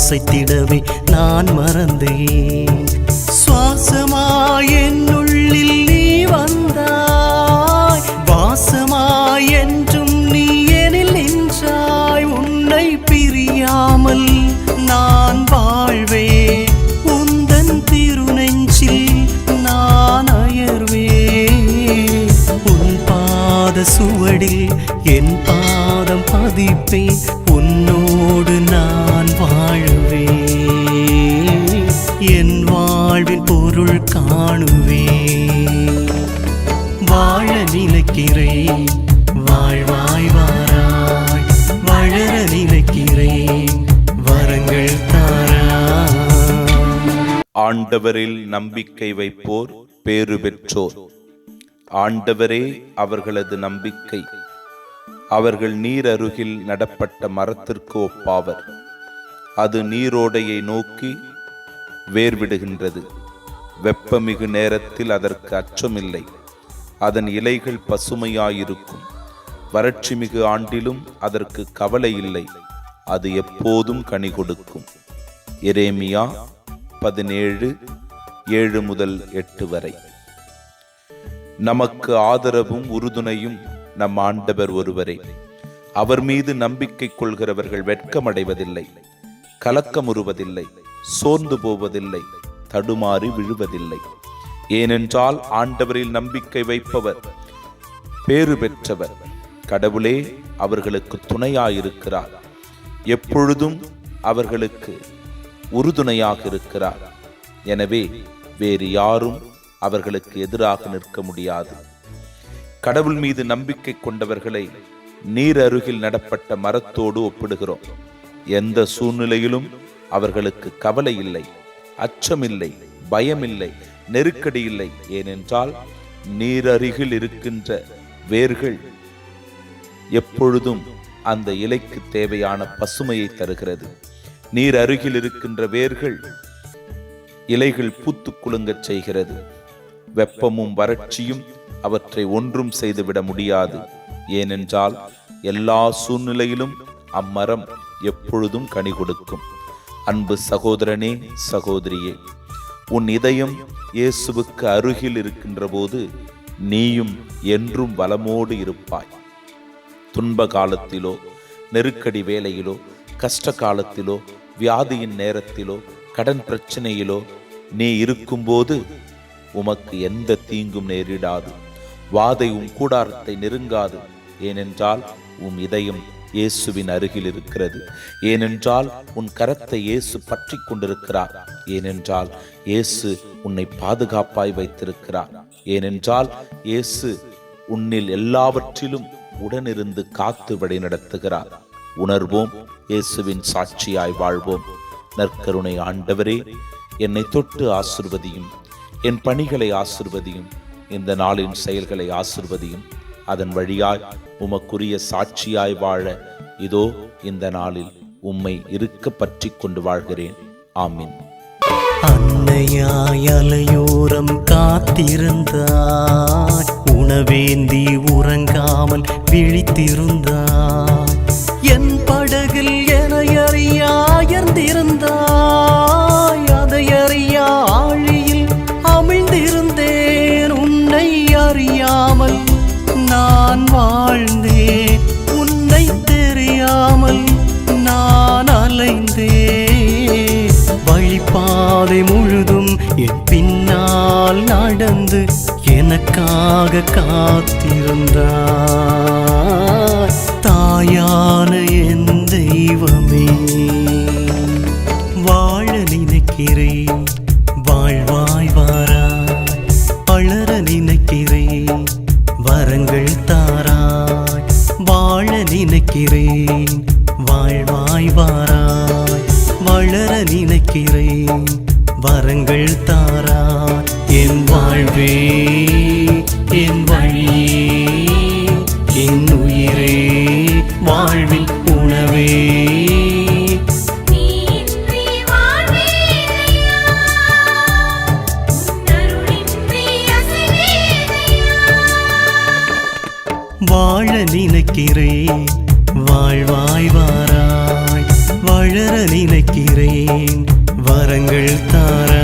அசைத்திடவே நான் மறந்தேன். சுவாசமாய் என்னுள்ளில் நீ வந்தாய், வாசமாய் என்றும் நீ எனில் நின்றாய். உன்னை பிரியாமல் நான் வாழ்வேன், உந்தன் திருநெஞ்சில் நான் அயர்வேன். உன் பாத சுவடில் என் பாதம் பதிப்பேன், உன்னோடு நான் வாழுவேன். என் வாழ்வின் பொருள் காணுவேன். வாழ நினைக்கிறேன் வாழ்வாய் வாராய், வளர நினைக்கிறேன் வரங்கள் தாராய். ஆண்டவரில் நம்பிக்கை வைப்போர் பேறு பெற்றோர். ஆண்டவரே அவர்களது நம்பிக்கை. அவர்கள் நீர் அருகில் நடப்பட்ட மரத்திற்கு ஒப்பாவர். அது நீரோடையை நோக்கி வேர்விடுகின்றது. வெப்பமிகு நேரத்தில் அதற்கு அச்சமில்லை. அதன் இலைகள் பசுமையாயிருக்கும். வறட்சி மிகு ஆண்டிலும் அதற்கு கவலை இல்லை. அது எப்போதும் கனி கொடுக்கும். எரேமியா 17:7-8 வரை. நமக்கு ஆதரவும் உறுதுணையும் நம் ஆண்டவர் ஒருவரே. அவர் மீது நம்பிக்கை கொள்கிறவர்கள் வெட்கமடைவதில்லை, கலக்கமுறுவதில்லை, சோர்ந்து போவதில்லை, தடுமாறி விழுவதில்லை. ஏனென்றால் ஆண்டவரில் நம்பிக்கை வைப்பவர் பேறு பெற்றவர். கடவுளே அவர்களுக்கு துணையாயிருக்கிறார். எப்பொழுதும் அவர்களுக்கு உறுதுணையாக இருக்கிறார். எனவே வேறு யாரும் அவர்களுக்கு எதிராக நிற்க முடியாது. கடவுள் மீது நம்பிக்கை கொண்டவர்களை நீர் அருகில் நடப்பட்ட மரத்தோடு ஒப்பிடுகிறோம். எந்த சூழ்நிலையிலும் அவர்களுக்கு கவலை இல்லை, அச்சமில்லை, பயமில்லை, நெருக்கடி இல்லை. ஏனென்றால் நீர் அருகில் இருக்கின்ற வேர்கள் எப்பொழுதும் அந்த இலைக்கு தேவையான பசுமையை தருகிறது. நீர் அருகில் இருக்கின்ற வேர்கள் இலைகள் பூத்து குலுங்கச் செய்கிறது. வெப்பமும் வறட்சியும் அவற்றை ஒன்றும் செய்துவிட முடியாது. ஏனென்றால் எல்லா சூழ்நிலையிலும் அம்மரம் எப்பொழுதும் கனி கொடுக்கும். அன்பு சகோதரனே, சகோதரியே, உன் இதயம் இயேசுவுக்கு அருகில் இருக்கின்ற போது நீயும் என்றும் வளமோடு இருப்பாய். துன்ப காலத்திலோ, நெருக்கடி வேளையிலோ, கஷ்ட காலத்திலோ, வியாதியின் நேரத்திலோ, கடன் பிரச்சனையிலோ நீ இருக்கும்போது உமக்கு எந்த தீங்கும் நேரிடாது. வாதை உன் கூடாரத்தை நெருங்காது. ஏனென்றால் உன் இதயம் இயேசுவின் அருகில் இருக்கிறது. ஏனென்றால் உன் கரத்தை இயேசு பற்றி கொண்டிருக்கிறார். ஏனென்றால் இயேசு உன்னை பாதுகாப்பாய் வைத்திருக்கிறார். ஏனென்றால் இயேசு உன்னில் எல்லாவற்றிலும் உடனிருந்து காத்து வழி நடத்துகிறார். உணர்வோம், இயேசுவின் சாட்சியாய் வாழ்வோம். நற்கருணை ஆண்டவரே, என்னை தொட்டு ஆசிர்வதியும், என் பணிகளை ஆசிர்வதியும், இந்த நாளின் செயல்களை ஆசிர்வதியும். அதன் வழியாய் உமக்குரிய சாட்சியாய் வாழ இதோ இந்த நாளில் உம்மை இருக்க பற்றி கொண்டு வாழ்கிறேன். ஆமீன். அன்னையாய் அலையோரம் காத்திருந்தாய், உணவேந்தி உறங்காமல் விழித்திருந்தாய். என் படகில் எனையறியாயர்ந்திருந்தாய், அதை அறியா ஆழியில் அமிழ்ந்திருந்தேன். உன்னை அறியாமல் நான் வாழ்ந்தேன், உன்னை தெரியாமல் நான் அலைந்தேன். வழிபாதை முழுதும் என் பின்னால் நடந்து எனக்காக காத்திருந்தாய். தாயான என் தெய்வமே, வாழ நினைக்கிறேன் வாழ்வாய் வாராய், வளர நினைக்கிறேன் வரங்கள் தாராய். வாழ நினைக்கிறேன் வாழ்வாய் வாராய், வளர நினைக்கிறேன் வரங்கள் தாராய். என் வாழ்வே, என் வழியே, என் உயிரே, வாழ்வில் உணவே. வாழ நினைக்கிறேன் வாழ்வாய் வாராய், வளர நினைக்கிறேன் வரங்கள் தாரா